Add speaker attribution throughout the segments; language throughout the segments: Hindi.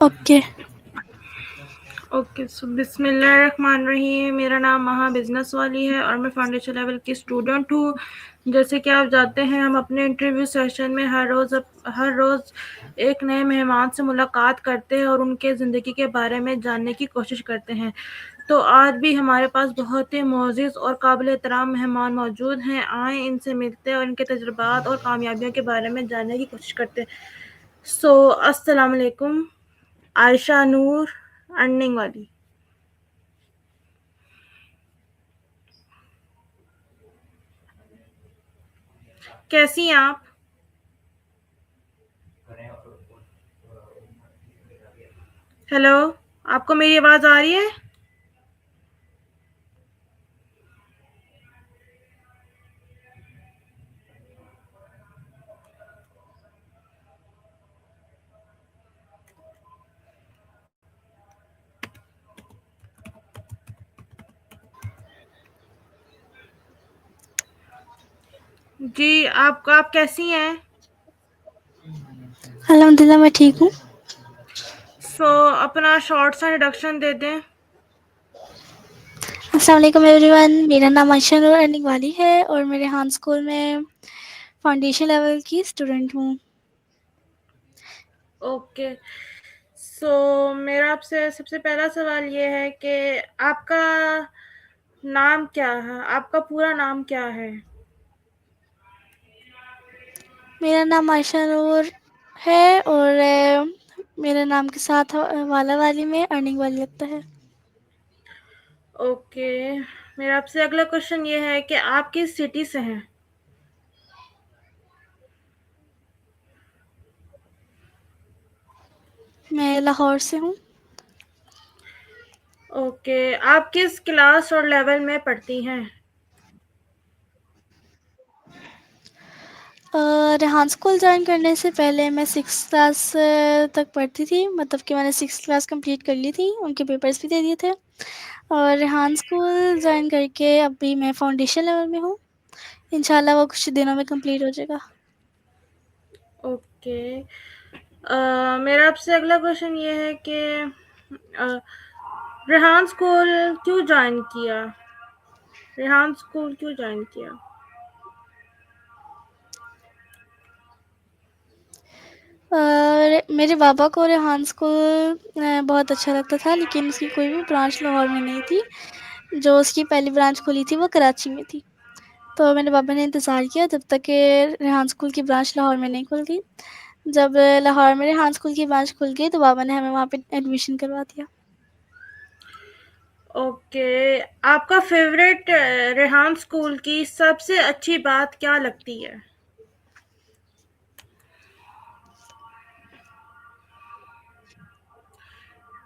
Speaker 1: ओके।
Speaker 2: ओके, सो बिस्मिल्लाहिर्रहमानिर्रहीम। मेरा नाम महा बिजनेस वाली है और मैं फाउंडेशन लेवल की स्टूडेंट हूँ। जैसे कि आप जानते हैं, हम अपने इंटरव्यू सेशन में हर रोज़ एक नए मेहमान से मुलाकात करते हैं और उनके ज़िंदगी के बारे में जानने की कोशिश करते हैं। तो आज भी हमारे पास बहुत ही मोअज़्ज़ज़ और काबिल एहतराम मेहमान मौजूद हैं। आएँ इनसे मिलते हैं और इनके तजुर्बात और कामयाबियों के बारे में जानने की कोशिश करते हैं। सो अस्सलाम वालेकुम, आयशा नूर, अर्निंग वाली। कैसी हैं आप? हेलो, आपको मेरी आवाज़ आ रही है? जी, आप कैसी हैं?
Speaker 1: अल्हम्दुलिल्लाह मैं ठीक हूँ।
Speaker 2: अपना शॉर्ट सा इंट्रोडक्शन दे दें।
Speaker 1: अस्सलाम वालेकुम एवरीवन, मेरा नाम आयशा नूर अर्निंग वाली है और मैं रेहान स्कूल में फाउंडेशन लेवल की स्टूडेंट हूँ।
Speaker 2: ओके, मेरा आपसे सबसे पहला सवाल ये है कि आपका नाम क्या है? आपका पूरा नाम क्या है?
Speaker 1: मेरा नाम आयशा नूर है और मेरे नाम के साथ वाला वाली में अर्निंग वाली लगता है।
Speaker 2: ओके, मेरा आपसे अगला क्वेश्चन ये है कि आप किस सिटी से हैं?
Speaker 1: मैं लाहौर से हूँ।
Speaker 2: ओके, आप किस क्लास और लेवल में पढ़ती हैं?
Speaker 1: रेहान स्कूल ज्वाइन करने से पहले मैं 6th क्लास तक पढ़ती थी, मतलब कि मैंने 6th क्लास कंप्लीट कर ली थी, उनके पेपर्स भी दे दिए थे। और रेहान स्कूल ज्वाइन करके अभी मैं फाउंडेशन लेवल में हूँ। इंशाल्लाह वो कुछ दिनों में कंप्लीट हो जाएगा।
Speaker 2: ओके, मेरा आपसे अगला क्वेश्चन ये है कि रेहान स्कूल क्यों ज्वाइन किया? रेहान स्कूल क्यों ज्वाइन किया?
Speaker 1: और मेरे पापा को रेहान स्कूल बहुत अच्छा लगता था, लेकिन उसकी कोई भी ब्रांच लाहौर में नहीं थी। जो उसकी पहली ब्रांच खुली थी वो कराची में थी। तो मेरे पापा ने इंतज़ार किया जब तक कि रेहान स्कूल की ब्रांच लाहौर में नहीं खुल गई। जब लाहौर में रेहान स्कूल की ब्रांच खुल गई तो पापा ने हमें वहाँ पे एडमिशन करवा दिया।
Speaker 2: ओके, आपका फेवरेट रेहान स्कूल की सबसे अच्छी बात क्या लगती है?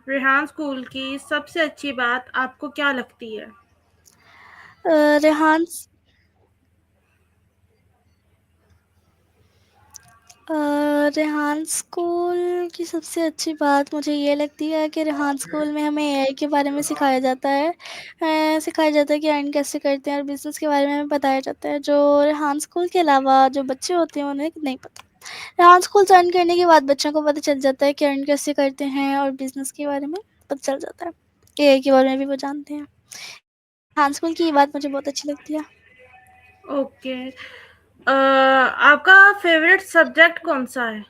Speaker 2: रेहान स्कूल की सबसे अच्छी बात आपको क्या लगती है?
Speaker 1: रेहान रेहान स्कूल की सबसे अच्छी बात मुझे ये लगती है कि रेहान स्कूल में हमें एआई के बारे में सिखाया जाता है। सिखाया जाता है कि अर्न कैसे करते हैं और बिज़नेस के बारे में हमें बताया जाता है, जो रेहान स्कूल के अलावा जो बच्चे होते हैं उन्हें नहीं पता। रेहान स्कूल ज्वाइन करने के बाद बच्चों को पता चल जाता है कि अर्न कैसे करते हैं और बिज़नेस के बारे में पता चल जाता है। एआई के बारे में भी वो जानते हैं। रेहान स्कूल की ये बात मुझे बहुत अच्छी लगती है।
Speaker 2: ओके, आपका फेवरेट सब्जेक्ट कौन सा है?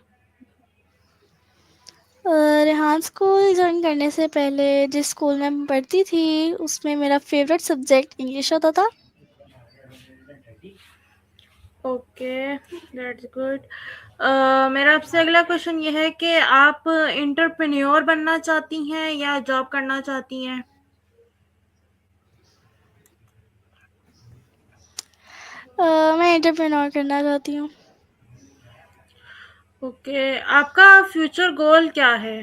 Speaker 1: रेहान स्कूल ज्वाइन करने से पहले जिस स्कूल में मैं पढ़ती थी उसमें मेरा फेवरेट सब्जेक्ट इंग्लिश होता था।
Speaker 2: Okay, that's good. मेरा आपसे अगला क्वेश्चन ये है कि आप एंटरप्रेन्योर बनना चाहती हैं या जॉब करना चाहती हैं?
Speaker 1: मैं एंटरप्रेन्योर करना चाहती हूँ।
Speaker 2: ओके, आपका फ्यूचर गोल क्या है?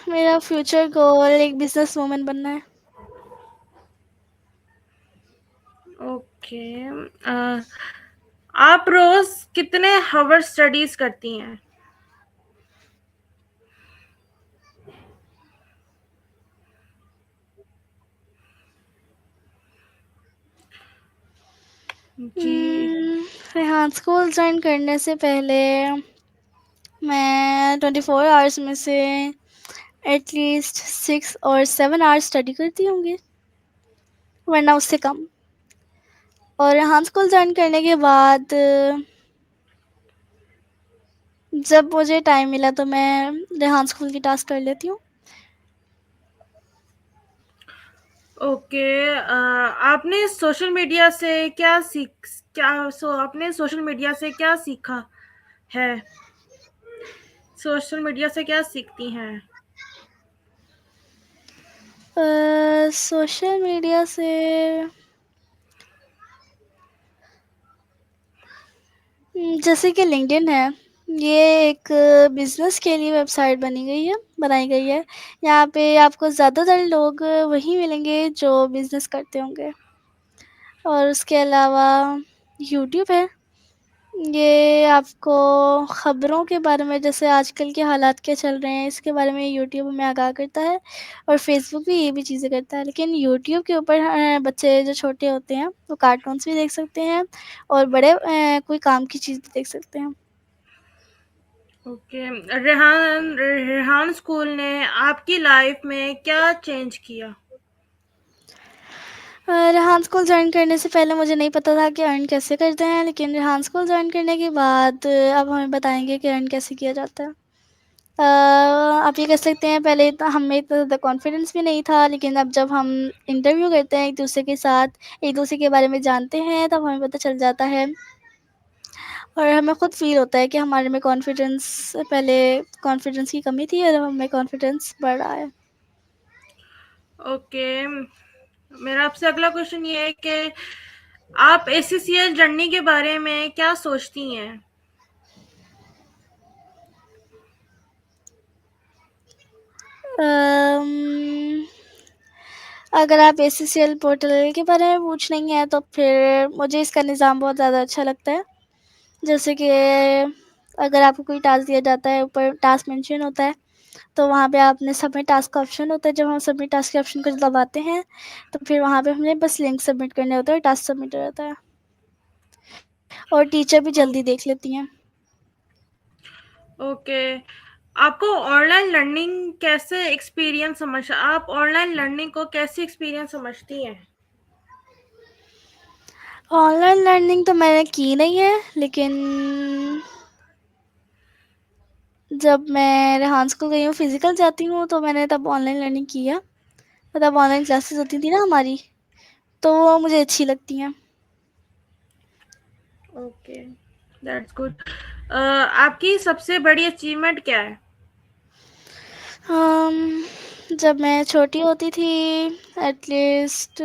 Speaker 1: मेरा फ्यूचर गोल एक बिजनेस वूमन बनना है।
Speaker 2: ओके, आप रोज कितने हावर स्टडीज करती हैं? जी।
Speaker 1: रेहान स्कूल ज्वाइन करने से पहले मैं 24 आवर्स में से एटलीस्ट 6 और 7 आवर्स स्टडी करती होंगी, वरना उससे कम। और रेहान स्कूल ज्वाइन करने के बाद जब मुझे टाइम मिला तो मैं रेहान स्कूल की टास्क कर लेती हूँ।
Speaker 2: ओके। आपने सोशल मीडिया से आपने सोशल मीडिया से क्या सीखा है? सोशल मीडिया से क्या सीखती हैं?
Speaker 1: सोशल मीडिया से जैसे कि लिंक्डइन है, ये एक बिज़नेस के लिए वेबसाइट बनाई गई है। यहाँ पे आपको ज़्यादातर लोग वही मिलेंगे जो बिज़नेस करते होंगे। और उसके अलावा यूट्यूब है, ये आपको ख़बरों के बारे में, जैसे आजकल के हालात क्या चल रहे हैं, इसके बारे में यूट्यूब हमें आगाह करता है। और फ़ेसबुक भी ये भी चीज़ें करता है, लेकिन यूट्यूब के ऊपर बच्चे जो छोटे होते हैं, वो कार्टून्स भी देख सकते हैं और बड़े कोई काम की चीज़ भी देख सकते हैं।
Speaker 2: ओके। रेहान स्कूल ने आपकी लाइफ में क्या चेंज किया?
Speaker 1: रेहान स्कूल जॉइन करने से पहले मुझे नहीं पता था कि अर्न कैसे करते हैं, लेकिन रेहान स्कूल जॉइन करने के बाद अब हमें बताएँगे कि अर्न कैसे किया जाता है। आप ये कह सकते हैं, पहले इतना हमें इतना ज़्यादा कॉन्फिडेंस भी नहीं था, लेकिन अब जब हम इंटरव्यू करते हैं एक-दूसरे के साथ, एक-दूसरे के बारे में जानते हैं, तब हमें पता चल जाता है और हमें खुद फ़ील होता है कि हमारे में पहले कॉन्फिडेंस की कमी थी और अब हमें कॉन्फिडेंस बढ़ रहा है।
Speaker 2: ओके। मेरा आपसे अगला क्वेश्चन ये है कि आप एसीसीएल जर्नी के बारे में क्या सोचती हैं?
Speaker 1: अम, अगर आप एसीसीएल पोर्टल के बारे में पूछ रही हैं, तो फिर मुझे इसका निज़ाम बहुत ज़्यादा अच्छा लगता है। जैसे कि अगर आपको कोई टास्क दिया जाता है, ऊपर टास्क मेंशन होता है, तो वहाँ पे आपने सबमिट टास्क का ऑप्शन होता है। जब हम सबमिट टास्क के ऑप्शन को दबाते हैं, तो फिर वहाँ पे हमें बस लिंक सबमिट करने होते हैं और टास्क सबमिट हो जाता है। और टीचर भी
Speaker 2: ओ-
Speaker 1: जल्दी देख लेती हैं।
Speaker 2: ओके। आपको ऑनलाइन लर्निंग आप ऑनलाइन लर्निंग को कैसे एक्सपीरियंस समझती हैं?
Speaker 1: ऑनलाइन लर्निंग तो मैंने की नहीं है, लेकिन जब मैं रेहान स्कूल गई हूँ, फिज़िकल जाती हूँ, तो मैंने तब ऑनलाइन लर्निंग की है। तब ऑनलाइन क्लासेस होती थी ना हमारी, तो वो मुझे अच्छी लगती हैं।
Speaker 2: Okay, that's good. आपकी सबसे बड़ी अचीवमेंट क्या है?
Speaker 1: जब मैं छोटी होती थी, एटलीस्ट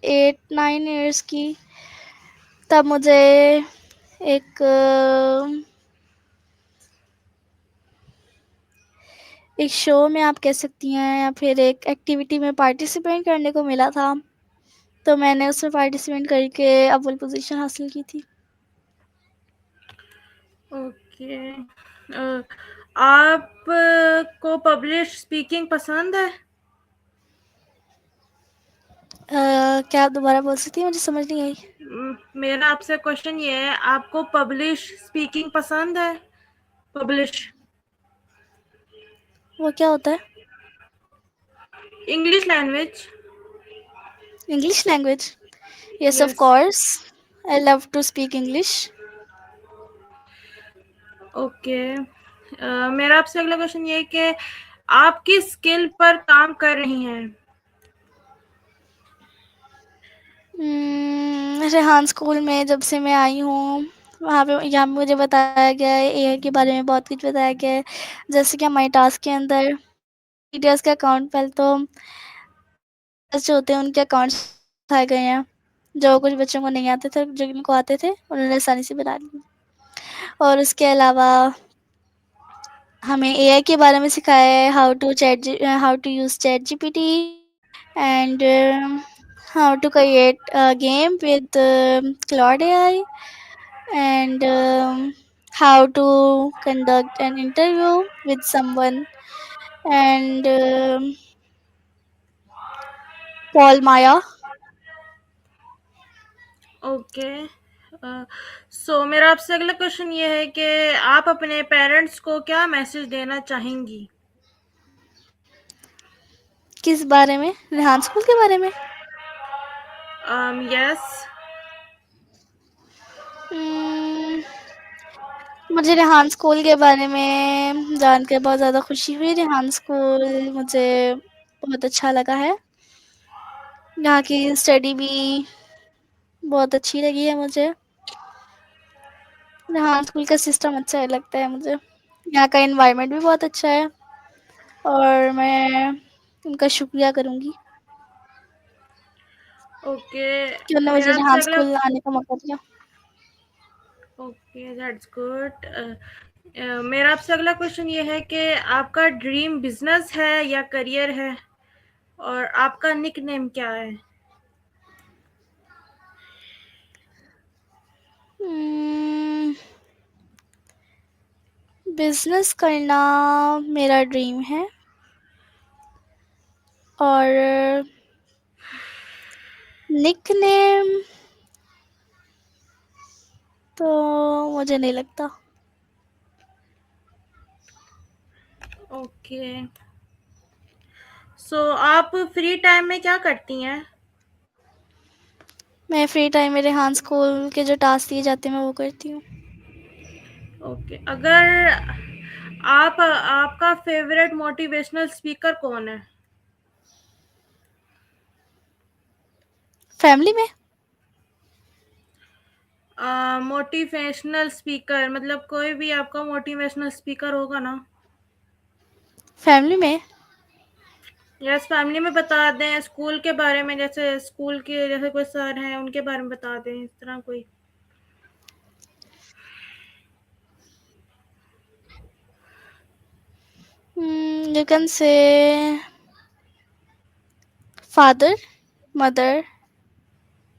Speaker 1: 8-9 ईयर्स की, तब मुझे एक एक शो में आप कह सकती हैं, या फिर एक एक्टिविटी में पार्टिसिपेट करने को मिला था, तो मैंने उसमें पार्टिसिपेट करके अव्वल पोजीशन हासिल की थी।
Speaker 2: ओके। आप को पब्लिश स्पीकिंग पसंद है?
Speaker 1: क्या आप दोबारा बोल सकती हैं? मुझे समझ नहीं आई।
Speaker 2: मेरा आपसे क्वेश्चन ये है, आपको पब्लिश स्पीकिंग पसंद है? पब्लिश
Speaker 1: वो क्या होता है?
Speaker 2: English language.
Speaker 1: English language? Yes, of
Speaker 2: yes.
Speaker 1: Course, I love to speak English.
Speaker 2: Okay. मेरा आपसे अगला क्वेश्चन ये है कि आप किस स्किल पर काम कर रही हैं?
Speaker 1: रेहान स्कूल में जब से मैं आई हूँ, वहाँ पे यहाँ मुझे बताया गया है, एआई के बारे में बहुत कुछ बताया गया है। जैसे कि हमारे टास्क के अंदर टीचर्स के अकाउंट, पहले तो जो होते हैं उनके अकाउंट्स दिखाए गए हैं, जो कुछ बच्चों को नहीं आते थे, जो इनको आते थे उन्होंने आसानी से बना लिए। और उसके अलावा हमें एआई के बारे में सिखाया है, how to use chat GPT and how to create a game with Claude AI and how to conduct an interview with someone and Paul Maya.
Speaker 2: Okay. So मेरा आपसे अगला क्वेश्चन ये है कि आप अपने पेरेंट्स को क्या मैसेज देना चाहेंगी?
Speaker 1: किस बारे में? रेहान स्कूल के बारे में?
Speaker 2: यस।
Speaker 1: उम, मुझे रेहान स्कूल के बारे में जानकर बहुत ज़्यादा खुशी हुई। रेहान स्कूल मुझे बहुत अच्छा लगा है। यहाँ की स्टडी भी बहुत अच्छी लगी है मुझे। रेहान स्कूल का सिस्टम अच्छा लगता है मुझे। यहाँ का एनवायरनमेंट भी बहुत अच्छा है और मैं उनका शुक्रिया करूँगी
Speaker 2: ओके।
Speaker 1: कि उन्होंने मुझे
Speaker 2: मेरा आपसे
Speaker 1: रेहान
Speaker 2: अगला
Speaker 1: स्कूल आने का मौका दिया।
Speaker 2: Okay, that's good. मेरा आपसे अगला क्वेश्चन ये है कि आपका ड्रीम बिजनेस है या करियर है, और आपका निकनेम क्या है?
Speaker 1: उम, बिज़नेस करना मेरा ड्रीम है और निकनेम तो मुझे नहीं लगता।
Speaker 2: ओके। सो आप फ्री टाइम में क्या करती हैं?
Speaker 1: मैं फ्री टाइम में रेहान स्कूल के जो टास्क दिए जाते हैं मैं वो करती हूँ।
Speaker 2: ओके। अगर आपका फेवरेट मोटिवेशनल स्पीकर कौन है?
Speaker 1: फैमिली में?
Speaker 2: मोटिवेशनल स्पीकर मतलब कोई भी आपका मोटिवेशनल स्पीकर होगा ना?
Speaker 1: फैमिली में?
Speaker 2: यस, फैमिली में बता दें, स्कूल के बारे में, जैसे स्कूल के जैसे कोई सर हैं उनके बारे में बता दें, इस तरह कोई।
Speaker 1: You can say father, mother,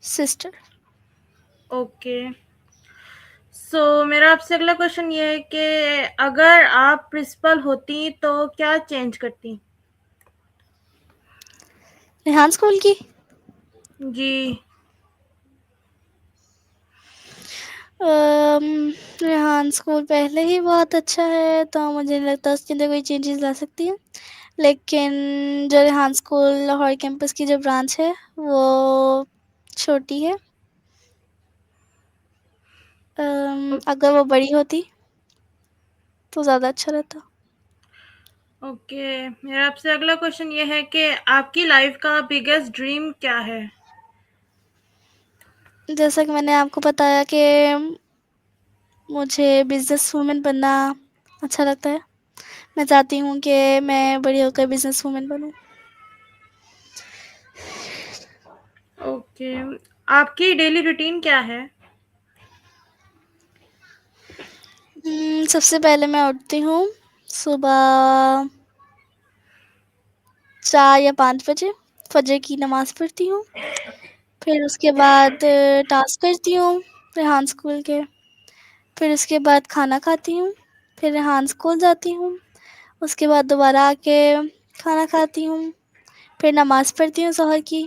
Speaker 1: sister.
Speaker 2: Okay. So मेरा आपसे अगला क्वेश्चन ये है कि अगर आप प्रिंसिपल होती तो क्या चेंज करती?
Speaker 1: रेहान स्कूल की?
Speaker 2: जी।
Speaker 1: रेहान स्कूल पहले ही बहुत अच्छा है तो मुझे नहीं लगता उसके अंदर कोई चेंजेस ला सकती है। लेकिन जो रेहान स्कूल लाहौर कैंपस की जो ब्रांच है वो छोटी है। अगर वो बड़ी होती तो ज़्यादा अच्छा रहता।
Speaker 2: ओके। मेरा आपसे अगला क्वेश्चन ये है कि आपकी लाइफ का बिगेस्ट ड्रीम क्या है?
Speaker 1: जैसा कि मैंने आपको बताया कि मुझे बिज़नेस वूमेन बनना अच्छा लगता है। मैं चाहती हूँ कि मैं बड़ी होकर बिज़नेस वूमेन बनूँ।
Speaker 2: ओके। आपकी डेली रूटीन क्या है?
Speaker 1: सबसे पहले मैं उठती हूँ सुबह 4 या 5 बजे, फ़जर की नमाज़ पढ़ती हूँ। फिर उसके बाद टास्क करती हूँ रेहान स्कूल के। फिर उसके बाद खाना खाती हूँ। फिर रेहान स्कूल जाती हूँ। उसके बाद दोबारा आके खाना खाती हूँ। फिर नमाज़ पढ़ती हूँ ज़ोहर की।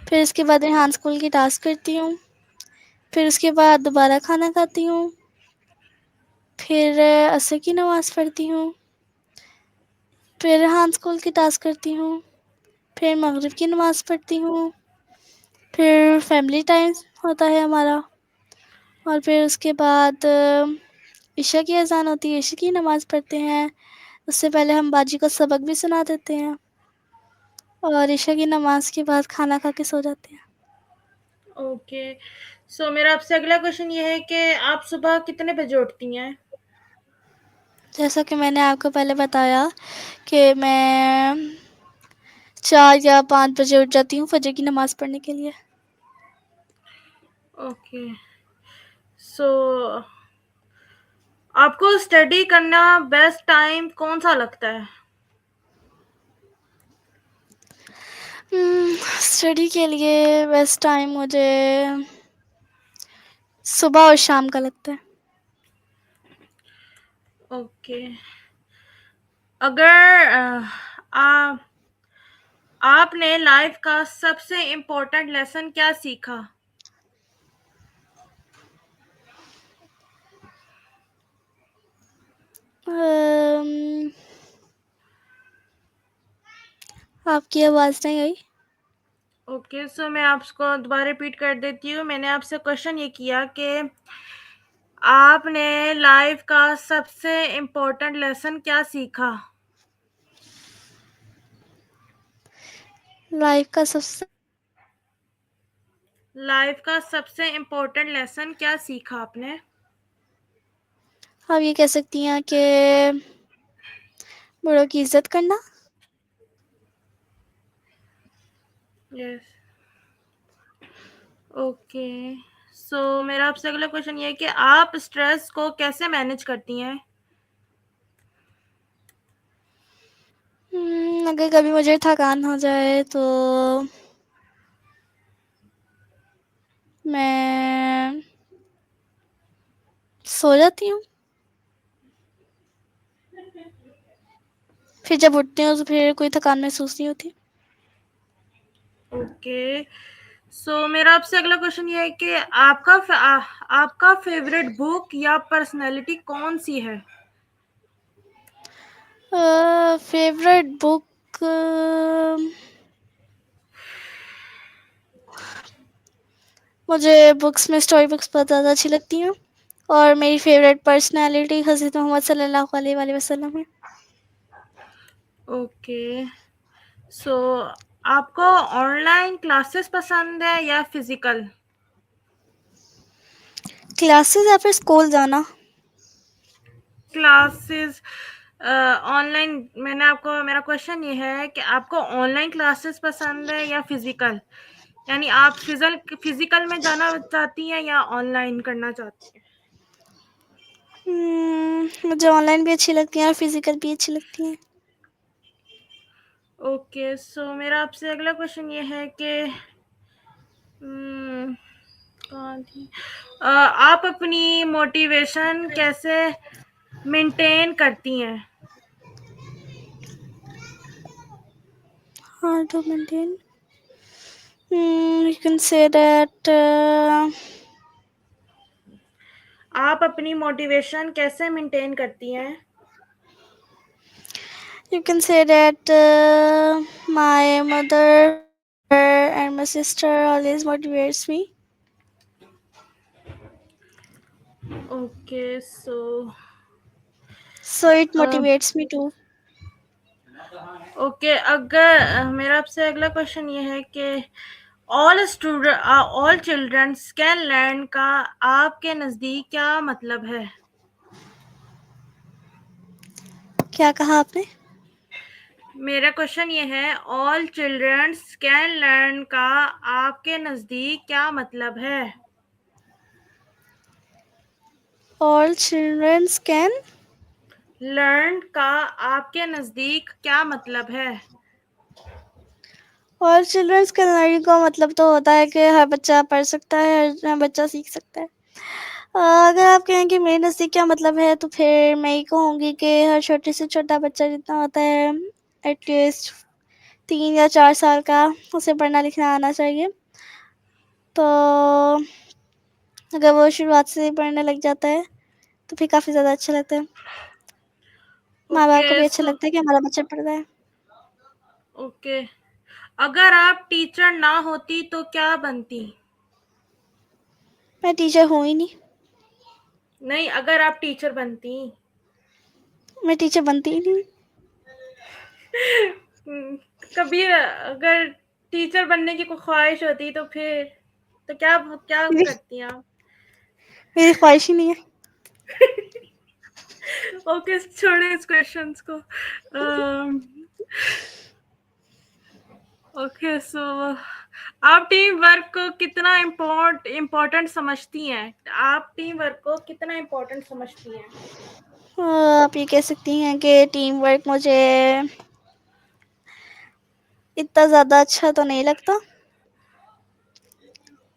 Speaker 1: फिर उसके बाद रेहान स्कूल की टास्क करती हूँ। फिर उसके बाद दोबारा खाना खाती हूँ। फिर असर की नमाज़ पढ़ती हूँ। फिर रेहान स्कूल की टास्क करती हूँ। फिर मगरिब की नमाज़ पढ़ती हूँ। फिर फैमिली टाइम होता है हमारा और फिर उसके बाद इशा की अज़ान होती है, इशा की नमाज़ पढ़ते हैं। उससे पहले हम बाजी को सबक भी सुना देते हैं और इशा की नमाज़ के बाद खाना खा के सो जाते हैं।
Speaker 2: ओके। सो मेरा आपसे अगला क्वेश्चन ये है कि आप सुबह कितने बजे उठती हैं?
Speaker 1: जैसा कि मैंने आपको पहले बताया कि मैं 4 या 5 बजे उठ जाती हूँ फ़जर की नमाज़ पढ़ने के लिए।
Speaker 2: ओके। सो आपको स्टडी करना बेस्ट टाइम कौन-सा लगता है?
Speaker 1: स्टडी के लिए बेस्ट टाइम मुझे सुबह और शाम का लगता है।
Speaker 2: ओके। अगर आ आपने लाइफ का सबसे इम्पोर्टेंट लेसन क्या सीखा?
Speaker 1: अम्म, आपकी आवाज़ नहीं आई।
Speaker 2: ओके, सो मैं आपको दोबारा रिपीट कर देती हूँ। मैंने आपसे क्वेश्चन ये किया कि आपने लाइफ का सबसे इम्पोर्टेंट लेसन क्या सीखा?
Speaker 1: लाइफ का सबसे
Speaker 2: लाइफ का सबसे इम्पोर्टेंट लेसन क्या सीखा आपने?
Speaker 1: आप ये कह सकती हैं कि बड़ों की इज़्ज़त करना।
Speaker 2: यस। ओके, सो मेरा आपसे अगला क्वेश्चन ये है कि आप स्ट्रेस को कैसे मैनेज करती हैं?
Speaker 1: अगर कभी मुझे थकान हो जाए तो मैं सो जाती हूँ। फिर जब उठती हूँ तो फिर कोई थकान महसूस नहीं होती।
Speaker 2: ओके, सो मेरा आपसे अगला क्वेश्चन ये है कि आपका फेवरेट बुक या पर्सनैलिटी कौन सी है?
Speaker 1: फेवरेट बुक मुझे बुक्स में स्टोरी बुक्स बहुत ज़्यादा अच्छी लगती हैं और मेरी फेवरेट पर्सनालिटी हज़रत मोहम्मद सल्लल्लाहु अलैहि वसल्लम है।
Speaker 2: ओके, सो आपको ऑनलाइन क्लासेस पसंद है या फिजिकल?
Speaker 1: क्लासेस या फिर स्कूल जाना।
Speaker 2: Classes online. मैंने आपको मेरा क्वेश्चन ये है कि आपको ऑनलाइन क्लासेस पसंद है या फिजिकल, यानी आप फिजिकल में जाना चाहती हैं या ऑनलाइन करना चाहती हैं?
Speaker 1: मुझे ऑनलाइन भी अच्छी लगती हैं और फिजिकल भी अच्छी लगती हैं।
Speaker 2: ओके, सो मेरा आपसे अगला क्वेश्चन ये है कि हम्म, कौन थी आप अपनी मोटिवेशन कैसे मेंटेन करती हैं?
Speaker 1: Hard to maintain. You can say that
Speaker 2: आप अपनी मोटिवेशन कैसे मेंटेन करती हैं?
Speaker 1: my mother and my sister always motivates me.
Speaker 2: Okay, so
Speaker 1: So it motivates me too.
Speaker 2: Okay, अगर मेरा आपसे अगला क्वेश्चन ये है कि ऑल चिल्ड्रंस कैन लर्न का आपके नज़दीक क्या मतलब है?
Speaker 1: क्या कहा आपने?
Speaker 2: मेरा क्वेश्चन ये है, ऑल चिल्ड्रंस कैन लर्न का आपके नज़दीक क्या मतलब है?
Speaker 1: All children can.
Speaker 2: लर्न का आपके नज़दीक क्या मतलब है?
Speaker 1: All children can learn का मतलब तो होता है कि हर बच्चा पढ़ सकता है, हर बच्चा सीख सकता है। अगर आप कहें कि मेरे नज़दीक क्या मतलब है तो फिर मैं ये कहूँगी कि हर छोटे से छोटा बच्चा जितना होता है एटलीस्ट 3 या 4 साल का, उसे पढ़ना लिखना आना चाहिए। तो अगर वो शुरुआत से ही पढ़ने लग जाता है तो फिर काफ़ी ज़्यादा अच्छा लगता है। माँ-बाप
Speaker 2: ओके,
Speaker 1: को भी अच्छा
Speaker 2: सो
Speaker 1: लगता है कि हमारा बच्चा पढ़ रहा है।
Speaker 2: ओके, अगर आप टीचर ना होती तो क्या बनती?
Speaker 1: मैं टीचर हूँ ही नहीं।
Speaker 2: नहीं, अगर आप टीचर बनती।
Speaker 1: मैं टीचर बनती ही नहीं।
Speaker 2: हम्म, कभी अगर टीचर बनने की कोई ख्वाहिश होती तो फिर तो क्या क्या
Speaker 1: मेरी
Speaker 2: करती आप?
Speaker 1: मेरी ख्वाहिश ही नहीं है।
Speaker 2: ओके, छोड़े इस क्वेश्चंस को। ओके, सो आप टीम वर्क को कितना इम्पोर्टेंट समझती हैं? आप टीम वर्क को कितना इम्पोर्टेंट समझती हैं?
Speaker 1: आप ये कह सकती हैं कि टीम वर्क मुझे इतना ज़्यादा अच्छा तो नहीं लगता,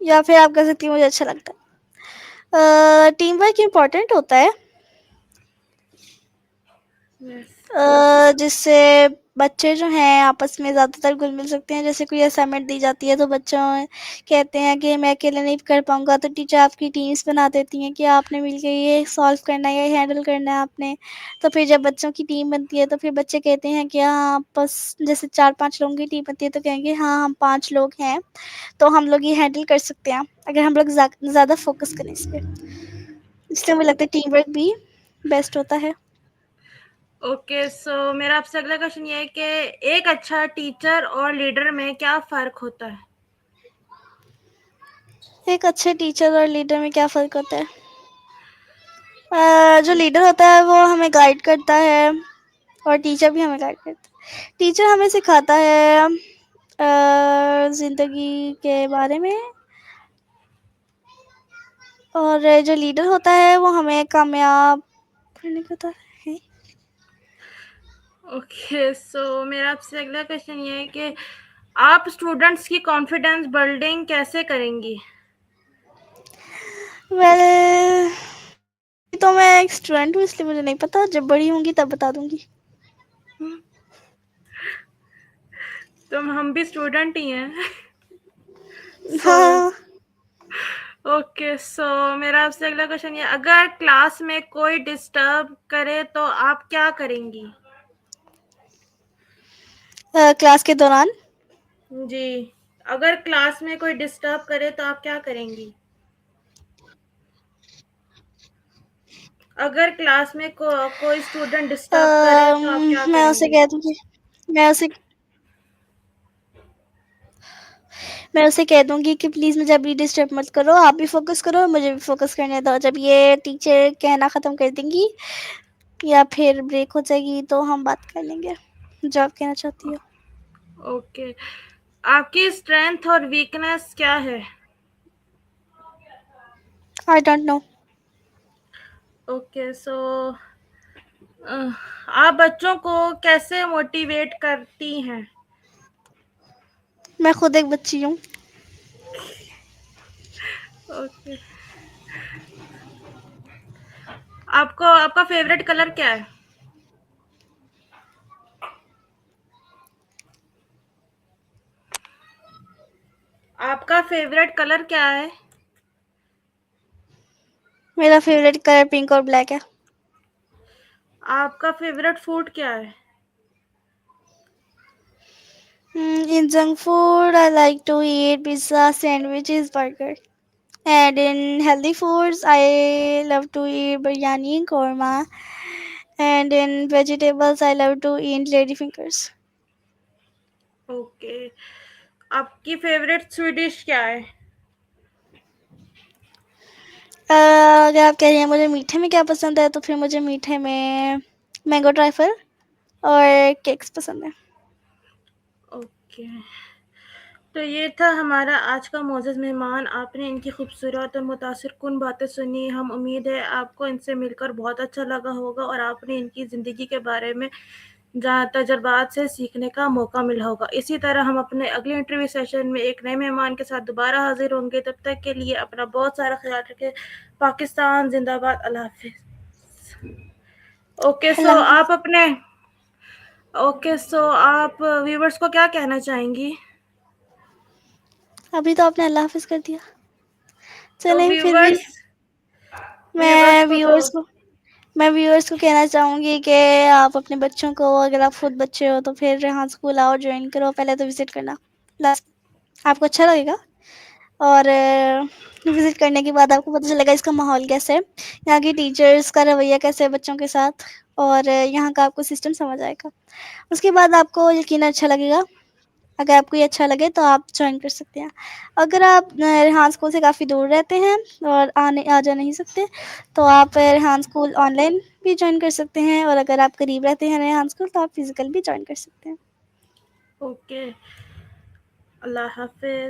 Speaker 1: या फिर आप कह सकती हैं मुझे अच्छा लगता है। टीम वर्क इम्पोर्टेंट होता है।
Speaker 2: यस।
Speaker 1: जिससे बच्चे जो हैं आपस में ज़्यादातर घुल-मिल सकते हैं। जैसे कोई असाइनमेंट दी जाती है तो बच्चों कहते हैं कि मैं अकेले नहीं कर पाऊँगा, तो टीचर आपकी टीम्स बना देती हैं कि आपने मिलके ये सॉल्व करना है, ये हैंडल करना है आपने। तो फिर जब बच्चों की टीम बनती है तो फिर बच्चे कहते हैं कि हाँ, आपस जैसे 4-5 लोगों की टीम बनती है तो कहेंगे हाँ, हम 5 लोग हैं, तो हम लोग ये हैंडल कर सकते हैं, अगर हम लोग ज़्यादा फ़ोकस करें इस पे। इसलिए मुझे लगता है टीम वर्क भी बेस्ट होता है।
Speaker 2: ओके, सो मेरा आपसे अगला क्वेश्चन ये है कि एक अच्छा टीचर और लीडर में क्या फ़र्क होता है?
Speaker 1: एक अच्छे टीचर और लीडर में क्या फ़र्क होता है? जो लीडर होता है वो हमें गाइड करता है और टीचर भी हमें गाइड करता है। टीचर हमें सिखाता है ज़िंदगी के बारे में, और जो लीडर होता है वो हमें कामयाब करने का होता है।
Speaker 2: ओके, सो मेरा आपसे अगला क्वेश्चन ये है कि आप स्टूडेंट्स की कॉन्फिडेंस बिल्डिंग कैसे करेंगी?
Speaker 1: वेल, तो मैं एक स्टूडेंट हूँ इसलिए मुझे नहीं पता, जब बड़ी होंगी तब बता दूँगी।
Speaker 2: हम भी स्टूडेंट ही हैं। सो
Speaker 1: हाँ,
Speaker 2: ओके, सो मेरा आपसे अगला क्वेश्चन ये, अगर क्लास में कोई डिस्टर्ब करे तो आप क्या करेंगी?
Speaker 1: क्लास के दौरान
Speaker 2: जी, अगर क्लास में कोई डिस्टर्ब करे तो आप क्या करेंगी? अगर क्लास में कोई स्टूडेंट डिस्टर्ब करे तो आप क्या
Speaker 1: मैं उसे
Speaker 2: करेंगी?
Speaker 1: कह दूँगी मैं उसे मैं उसे कह दूँगी कि प्लीज़ मुझे अभी डिस्टर्ब मत करो, आप भी फ़ोकस करो और मुझे भी फ़ोकस करने दो। जब ये टीचर कहना ख़त्म कर देंगी या फिर ब्रेक हो जाएगी तो हम बात कर लेंगे, जो आप कहना चाहती हो।
Speaker 2: ओके, आपकी स्ट्रेंथ और वीकनेस क्या है?
Speaker 1: I don't know.
Speaker 2: ओके, सो आप बच्चों को कैसे मोटिवेट करती हैं?
Speaker 1: मैं खुद एक बच्ची हूँ।
Speaker 2: ओके, आपको आपका फेवरेट कलर क्या है? आपका फेवरेट कलर क्या है?
Speaker 1: मेरा फ़ेवरेट कलर पिंक और ब्लैक है।
Speaker 2: आपका फेवरेट फूड क्या है?
Speaker 1: In junk food, I like to eat pizza, sandwiches, burger. And in healthy foods, I love to eat biryani and korma. And in vegetables, I love to eat ladyfingers.
Speaker 2: Okay, आपकी फेवरेट स्वीट डिश क्या है?
Speaker 1: अगर आप कह रही हैं मुझे मीठे में क्या पसंद है, तो फिर मुझे मीठे में मैंगो ट्राइफल और केक्स पसंद है।
Speaker 2: ओके, तो ये था हमारा आज का मोअज़्ज़ज़ मेहमान। आपने इनकी खूबसूरत और मुतासिरकुन बातें सुनी। हम उम्मीद है आपको इनसे मिलकर बहुत अच्छा लगा होगा और आपने इनकी ज़िंदगी के बारे में तजुर्बात से सीखने का मौका मिला होगा। इसी तरह हम अपने अगले इंटरव्यू सेशन में एक नए मेहमान के साथ दोबारा हाजिर होंगे। तब तक के लिए अपना बहुत सारा ख्याल रखें। पाकिस्तान जिंदाबाद। अल्लाह हाफिज़। ओके, सो
Speaker 1: अल्लाह हाफ़िज़।
Speaker 2: आप अपने ओके, सो आप व्यूवर्स को क्या कहना चाहेंगी?
Speaker 1: अभी तो आपने अल्लाह हाफ़िज़ कर दिया।
Speaker 2: तो
Speaker 1: चलें फिर भी
Speaker 2: व्यूवर्स व्यूवर्स
Speaker 1: मैं
Speaker 2: को तो
Speaker 1: व्यूअर्स को मैं व्यूअर्स को कहना चाहूँगी कि आप अपने बच्चों को, अगर आप खुद बच्चे हो तो फिर रेहान स्कूल आओ, ज्वाइन करो, पहले तो विज़िट करना। लास्ट आपको अच्छा लगेगा और विज़िट करने के बाद आपको पता चलेगा इसका माहौल कैसा है, यहाँ की टीचर्स का रवैया कैसा है बच्चों के साथ, और यहाँ का आपको सिस्टम समझ आएगा। उसके बाद आपको यकीनन अच्छा लगेगा। अगर आपको ये अच्छा लगे तो आप जॉइन कर सकते हैं। अगर आप रेहान स्कूल से काफ़ी दूर रहते हैं और आ जा नहीं सकते, तो आप रेहान स्कूल ऑनलाइन भी जॉइन कर सकते हैं, और अगर आप करीब रहते हैं रेहान स्कूल तो आप फिज़िकल भी जॉइन कर सकते हैं।
Speaker 2: ओके, अल्लाह हाफिज़।